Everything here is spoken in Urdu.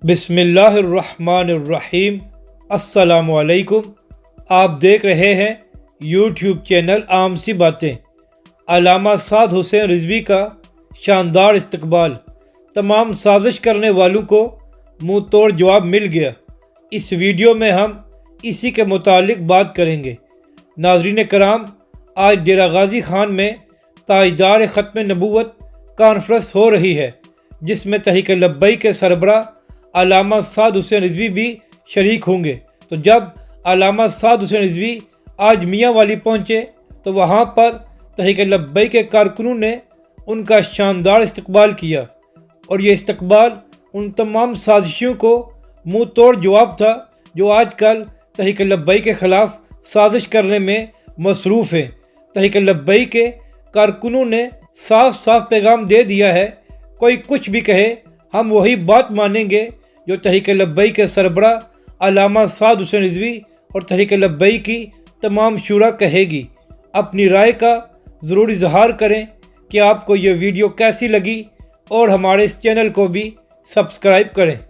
بسم اللہ الرحمن الرحیم۔ السلام علیکم۔ آپ دیکھ رہے ہیں یوٹیوب چینل عام سی باتیں۔ علامہ سعد حسین رضوی کا شاندار استقبال، تمام سازش کرنے والوں کو منہ توڑ جواب مل گیا۔ اس ویڈیو میں ہم اسی کے متعلق بات کریں گے۔ ناظرین کرام، آج ڈیرہ غازی خان میں تاجدار ختم نبوت کانفرنس ہو رہی ہے، جس میں تحریک لبیک کے سربراہ علامہ سعد حسین رضوی بھی شریک ہوں گے۔ تو جب علامہ سعد حسین رضوی آج میاں والی پہنچے تو وہاں پر تحریک لبیک کے کارکنوں نے ان کا شاندار استقبال کیا، اور یہ استقبال ان تمام سازشیوں کو منہ توڑ جواب تھا جو آج کل تحریک لبیک کے خلاف سازش کرنے میں مصروف ہیں۔ تحریک لبیک کے کارکنوں نے صاف صاف پیغام دے دیا ہے، کوئی کچھ بھی کہے ہم وہی بات مانیں گے جو تحریک لبیک کے سربراہ علامہ سعد حسین رضوی اور تحریک لبیک کی تمام شورا کہے گی۔ اپنی رائے کا ضرور اظہار کریں کہ آپ کو یہ ویڈیو کیسی لگی، اور ہمارے اس چینل کو بھی سبسکرائب کریں۔